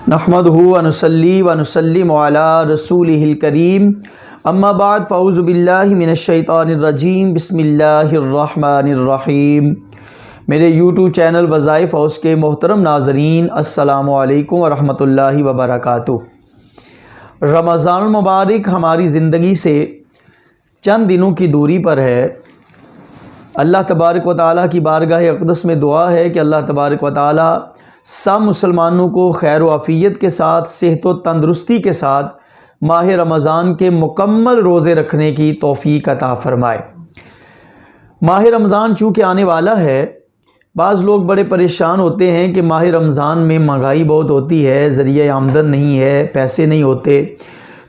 नहमदुहु व नुसल्ली व नुसल्लिमु अला रसूलिहिल करीम अम्मा बाद फ़अऊज़ु बिल्लाहि मिनश्शैतानिर्रजीम बिस्मिल्लाहिर्रहमानिर्रहीम। मेरे YouTube चैनल वज़ाइफ हाउस के मोहतरम नाज़रीन, अस्सलामु अलैकुम व रहमतुल्लाहि व बरकातुहू। रमज़ान मुबारक हमारी ज़िंदगी से चंद दिनों की दूरी पर है। अल्लाह तबारक व तआला की बारगाह अक़दस में दुआ है कि अल्लाह तबारक व तआला सब मुसलमानों को खैर व आफ़ियत के साथ, सेहत व तंदरुस्ती के साथ माह रमज़ान के मुकम्मल रोज़े रखने की तौफ़ीक अता फ़रमाए। माह रमज़ान चूँकि आने वाला है, बाज़ लोग बड़े परेशान होते हैं कि माह रमज़ान में महंगाई बहुत होती है, ज़रिया आमदन नहीं है, पैसे नहीं होते,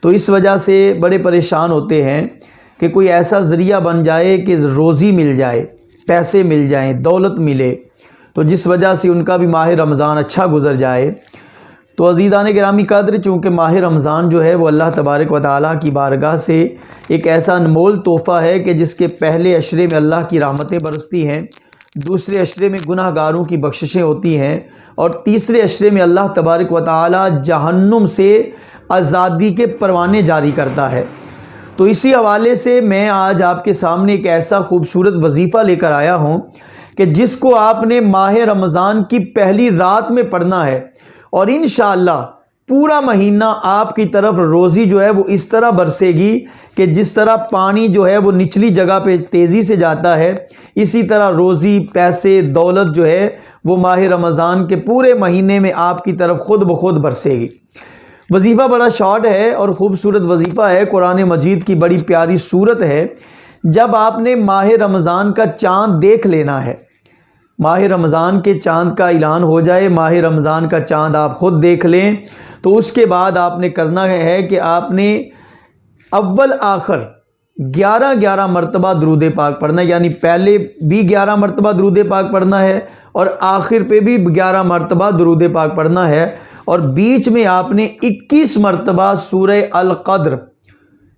तो इस वजह से बड़े परेशान होते हैं कि कोई ऐसा ज़रिया बन जाए कि रोज़ी मिल जाए, पैसे मिल जाएँ, दौलत मिले, तो जिस वजह से उनका भी माह रमज़ान अच्छा गुज़र जाए। तो अज़ीज़ान गिरामी कद्र, चूँकि माह रमज़ान जो है वो अल्लाह तबारक व तआला की बारगाह से एक ऐसा अनमोल तोहफ़ा है कि जिसके पहले अशरे में अल्लाह की रहमतें बरसती हैं, दूसरे अशरे में गुनाहगारों की बख्शिशें होती हैं, और तीसरे अशरे में अल्लाह तबारक व तआला जहन्नुम से आज़ादी के परवाने जारी करता है। तो इसी हवाले से मैं आज आपके सामने एक ऐसा खूबसूरत वजीफ़ा लेकर आया हूँ कि जिसको आपने माह रमज़ान की पहली रात में पढ़ना है, और इंशाअल्लाह पूरा महीना आपकी तरफ रोज़ी जो है वो इस तरह बरसेगी कि जिस तरह पानी जो है वो निचली जगह पे तेज़ी से जाता है, इसी तरह रोज़ी, पैसे, दौलत जो है वो माह रमज़ान के पूरे महीने में आपकी तरफ खुद ब खुद बरसेगी। वजीफ़ा बड़ा शॉर्ट है और ख़ूबसूरत वजीफ़ा है, कुरान मजीद की बड़ी प्यारी सूरत है। जब आपने माह रमज़ान का चाँद देख लेना है, माह रमज़ान के चाँद का ऐलान हो जाए, माह रमज़ान का चाँद आप ख़ुद देख लें, तो उसके बाद आपने करना है कि आपने अव्वल आखिर 11 मरतबा दरूद पाक पढ़ना है। यानी पहले भी 11 मरतबा दरूद पाक पढ़ना है और आखिर पे भी 11 मरतबा दरूद पाक पढ़ना है, और बीच में आपने 21 मरतबा सूरह अल क़द्र,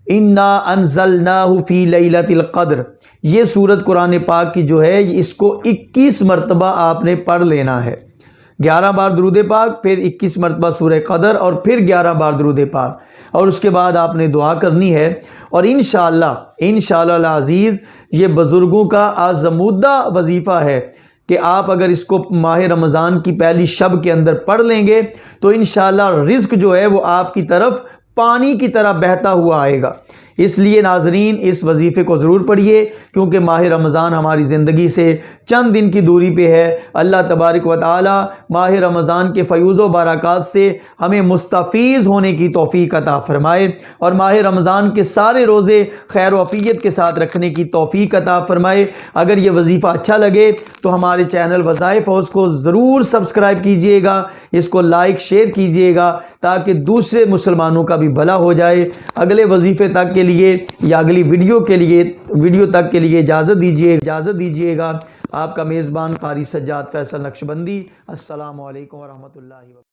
इन्ना अनज़लनाहु फ़ी लैलतिल क़द्र, ये सूरत कुरान पाक की जो है इसको 21 मरतबा आपने पढ़ लेना है। 11 बार दरूद पाक, फिर 21 मरतबा सूरह क़द्र, और फिर 11 बार दरूद पाक, और उसके बाद आपने दुआ करनी है। और इंशाअल्लाह अज़ीज़ ये बुज़ुर्गों का आज़मूदा वजीफ़ा है कि आप अगर इसको माह रमज़ान की पहली शब के अंदर पढ़ लेंगे तो इंशाअल्लाह रिज़्क़ जो है वो आपकी तरफ पानी की तरह बहता हुआ आएगा। इसलिए नाज़रीन इस वजीफ़े को ज़रूर पढ़िए, क्योंकि माह रमज़ान हमारी ज़िंदगी से चंद दिन की दूरी पे है। अल्लाह तबारक व तआला माह रमज़ान के फ़यूज़ व बरक़ात से हमें मुस्तफ़ीज़ होने की तौफ़ीक़ अता फ़रमाए, और माह रमज़ान के सारे रोज़े खैर व आफ़ियत के साथ रखने की तौफ़ीक़ अता फ़रमाए। अगर ये वजीफ़ा अच्छा लगे तो हमारे चैनल वज़ाइफ हाउस को ज़रूर सब्सक्राइब कीजिएगा, इसको लाइक शेयर कीजिएगा, ताकि दूसरे मुसलमानों का भी भला हो जाए। अगले वजीफ़े तक के लिए या अगली वीडियो तक के लिए इजाज़त दीजिएगा। आपका मेज़बान क़ारी सज्जाद फैसल नक्शबंदी। अस्सलामु अलैकुम व रहमतुल्लाहि व बरकातुहू।